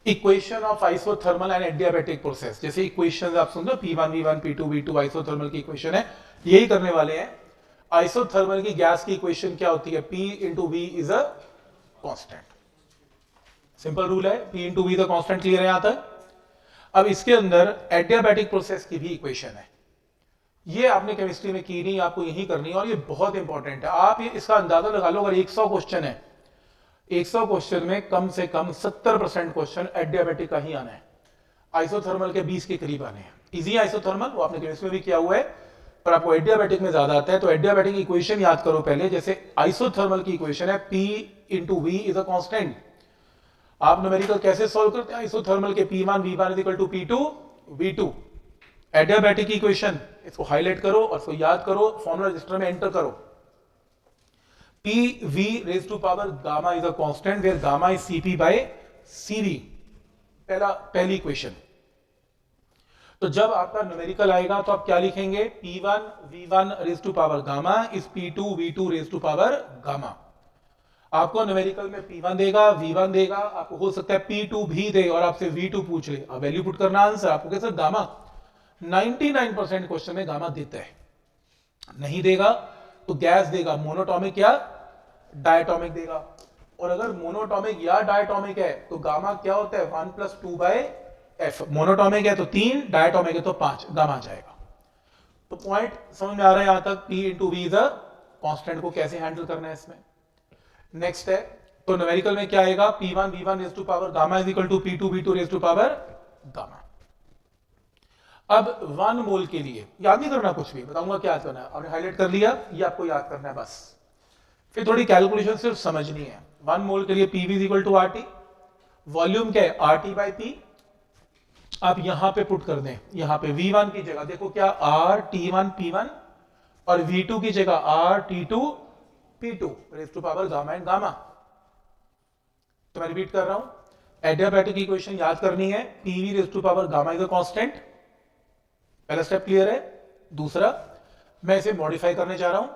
Equation of isothermal and adiabatic process, जैसे equation आप सुन लो P1 V1 P2 V2 isothermal की equation है, यही करने वाले हैं। आइसोथर्मल की गैस की इक्वेशन क्या होती है? P into V is a constant. Simple rule है, P into V the constant. Clear है यहां तक? अब इसके अंदर एडियाबैटिक प्रोसेस की भी इक्वेशन है, ये आपने केमिस्ट्री में की नहीं, आपको यही करनी है, और ये बहुत इंपॉर्टेंट है। आप ये इसका अंदाजा लगा लो, अगर 100 क्वेश्चन है, 100 क्वेश्चन में कम से कम 70% क्वेश्चन एडियाबैटिक का ही आना है, आइसोथर्मल के 20 के करीब आने हैं। इजी आइसोथर्मल वो आपने केमिस्ट्री में भी किया हुआ है, पर आपको एडियाबैटिक में ज्यादा आता है। तो एडियाबैटिक इक्वेशन याद करो पहले, जैसे आइसोथर्मल की इक्वेशन है P into V is a constant. आप न्यूमेरिकल कैसे सॉल्व करते हैं? आइसोथर्मल के P1 V1 is equal to P2 V2। Adiabatic equation, इसको हाईलाइट करो और इसको याद करो, फॉर्मूला रजिस्टर में एंटर करो। P V raised to power gamma is a constant where gamma is Cp by Cv। पहली इक्वेशन। तो जब आपका न्यूमेरिकल आएगा तो आप क्या लिखेंगे? P1 V1 raised to power gamma is P2 V2 raised to power gamma। आपको न्यूमेरिकल में P1 देगा, V1 देगा, आपको हो सकता है P2 भी दे और आपसे V2 पूछ ले, अब वैल्यू पुट करना आंसर। आपको कैसे गामा, 99% क्वेश्चन में गामा देता है। नहीं देगा तो गैस देगा, मोनोटॉमिक या डायटोमिक देगा। और अगर मोनोटॉमिक या डायटोमिक है तो गामा क्या होता है? 1 + 2/f। मोनोटॉमिक है तो 3, डायटोमिक है तो 5, गामा आ जाएगा। तो पॉइंट समझ में आ रहा है यहां तक? P into V is a constant को कैसे हैंडल करना है इसमें। नेक्स्ट है, तो न्यूमेरिकल में क्या आएगा? P1 V1 raise to power gamma is equal to P2 V2 raise to power gamma. अब 1 मोल के लिए याद नहीं करना, कुछ भी बताऊंगा क्या याद करना है, आपने हाईलाइट कर लिया, ये आपको याद करना है बस। फिर थोड़ी कैलकुलेशन सिर्फ समझनी है। 1 मोल के लिए PV is equal to RT, volume क्या है? RT by P। आप यहां पे पुट कर दें, यहां पे V1 की जगह देखो क्या, RT1 P1, और V2 की जगह RT2 P2 raise to power gamma and gamma. तो मैं रिपीट कर रहा हूं, एडियाबैटिक इक्वेशन याद करनी है, PV raise to power gamma is a constant. पहला स्टेप क्लियर है। दूसरा, मैं इसे मॉडिफाई करने जा रहा हूं,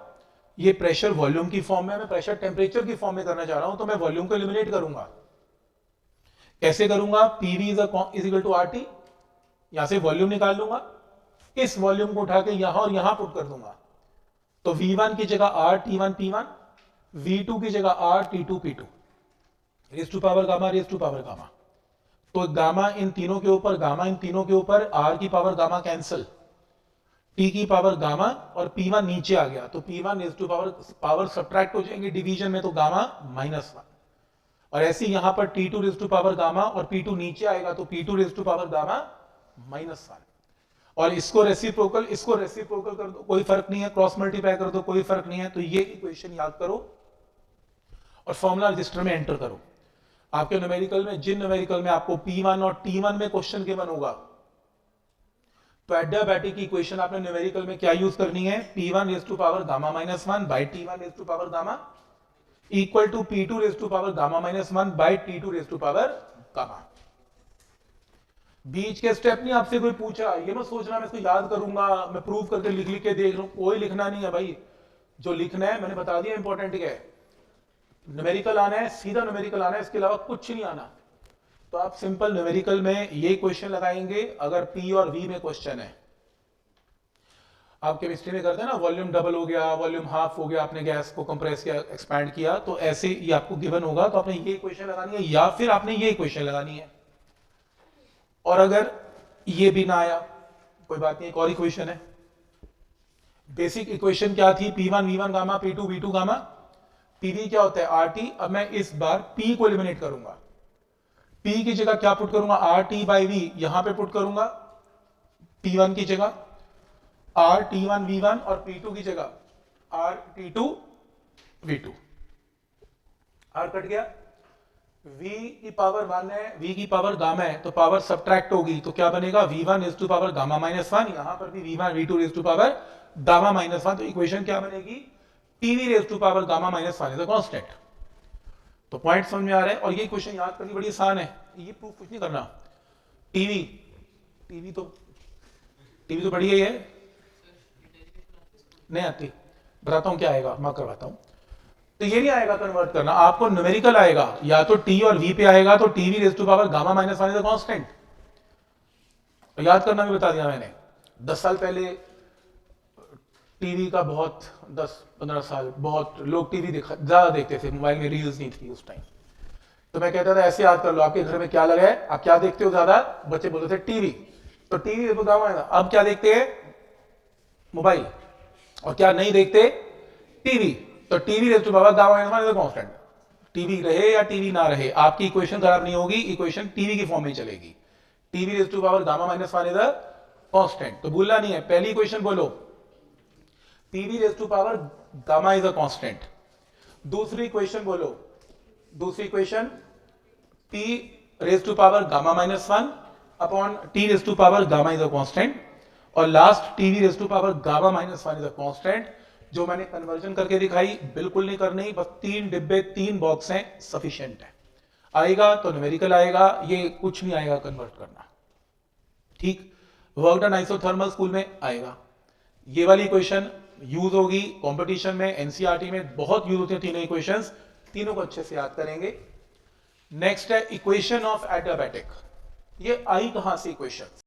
ये प्रेशर वॉल्यूम की फॉर्म में, मैं प्रेशर टेम्परेचर की फॉर्म में करना चाह रहा हूं, तो मैं वॉल्यूम को एलिमिनेट करूंगा। कैसे करूंगा? PV is equal to RT, यहां से वॉल्यूम निकाल लूंगा, इस वॉल्यूम को उठा के यहां और यहां पुट कर दूंगा। तो V1 की जगह RT1 P1, V2 की जगह RT2 P2 raise to power gamma raise to power gamma. तो गामा इन तीनों के ऊपर, गामा इन तीनों के ऊपर, R की पावर गामा कैंसिल, T की पावर गामा, और P1 नीचे आ गया तो P1 raise to power subtract हो जाएंगे डिवीजन में, तो गामा -1। और ऐसे यहां पर T2 raise to power gamma और P2 नीचे आएगा तो P2 raise to power gamma -1। और इसको रेसिप्रोकल कर दो, कोई फर्क नहीं है, क्रॉस मल्टीप्लाई कर दो, कोई फर्क नहीं है। तो ये इक्वेशन याद करो और फॉर्मूला रजिस्टर में एंटर करो। आपके न्यूमेरिकल में, जिन न्यूमेरिकल में आपको P1 और T1 में क्वेश्चन गिवन होगा, तो एडियाबैटिक की इक्वेशन आपने न्यूमेरिकल में क्या यूज करनी है? P1 raise to power gamma -1 by T1 raise to power gamma equal to P2 raise to power gamma -1 by T2 raise to power gamma. बीच के स्टेप नहीं आपसे कोई पूछा, ये मत सोचना मैं इसको याद करूंगा, मैं प्रूव करके लिख लिख के देख लूं, कोई लिखना नहीं है भाई। जो लिखना है मैंने बता दिया इंपॉर्टेंट क्या है। न्यूमेरिकल आना है, सीधा न्यूमेरिकल आना है, इसके अलावा कुछ नहीं आना। तो आप सिंपल न्यूमेरिकल में ये क्वेश्चन लगाएंगे अगर P और V में क्वेश्चन है। आप केमिस्ट्री में करते हैं ना, वॉल्यूम डबल हो गया, वॉल्यूम हाफ हो गया, आपने गैस को कंप्रेस किया, एक्सपैंड किया, तो ऐसे ये आपको गिवन होगा, तो आपने ये इक्वेशन लगानी है या फिर आपने ये इक्वेशन लगानी है। और अगर ये भी ना आया कोई बात नहीं, एक और इक्वेशन है। बेसिक इक्वेशन क्या थी? P1 V1 gamma, P2 V2 gamma. PV क्या होता है? RT। अब मैं इस बार P को एलिमिनेट करूंगा, P की जगह क्या पुट करूंगा? RT बाई V यहां पे पुट करूंगा, P1 की जगह RT1 V1 और P2 की जगह RT2 V2। R कट गया, V की पावर 1 है, V की पावर गामा है, तो पावर सब्ट्रैक्ट होगी, तो क्या बनेगा? V1 raise to power gamma -1, यहां पर भी V1 V2 raise to power gamma -1। तो इक्वेशन क्या बनेगी? PV raise to power gamma -1 is a constant. तो पॉइंट समझ में आ रहा है। और ये क्वेश्चन याद करनी बड़ी आसान है, ये प्रूफ कुछ नहीं करना। टीवी टीवी तो बढ़िया ही है, नहीं आती, बताता हूं क्या आएगा, मैं करवाता हूं। तो ये नहीं आएगा कन्वर्ट करना, आपको न्यूमेरिकल आएगा, या तो टी और वी पे आएगा, तो TV raise to power gamma minus one is the constant. याद करना भी बता दिया मैंने। 10 साल पहले टीवी का बहुत, 10-15 साल बहुत लोग टीवी ज्यादा देखते थे, मोबाइल में रील्स नहीं थी उस टाइम। तो मैं कहता था ऐसे याद कर लो, आपके घर में क्या लगा है, आप क्या देखते हो ज्यादा, बच्चे बोलते थे टीवी, तो टीवी देखो गामा है। अब क्या देखते हैं, मोबाइल, और क्या नहीं देखते, टीवी। तो TV raise to power gamma minus one is the constant. TV रहे या टीवी ना रहे, आपकी इक्वेशन खराब नहीं होगी, इक्वेशन टीवी की फॉर्म में चलेगी। TV raise to power gamma minus one is the constant, तो भूलना नहीं है। पहली इक्वेशन बोलो, PV raise to power gamma is a constant. दूसरी इक्वेशन बोलो, दूसरी equation P raise to power gamma minus one upon T raise to power gamma is a constant, और last TV raise to power gamma minus one is a constant. जो मैंने conversion करके दिखाई, बिल्कुल नहीं करनी, बस 3 डिब्बे 3 बॉक्स हैं, सफिशिएंट है। आएगा तो न्यूमेरिकल आएगा, ये कुछ नहीं आएगा कन्वर्ट करना, ठीक। वर्क डन आइसोथर्मल स्कूल में आएगा। ये वाली इक्वेशन यूज होगी कंपटीशन में, एनसीईआरटी में बहुत यूज होती है तीनों इक्वेशंस, तीनों को अच्छे से याद करेंगे। नेक्स्ट है इक्वेशन ऑफ एडियाबैटिक। ये आई कहां से इक्वेशन,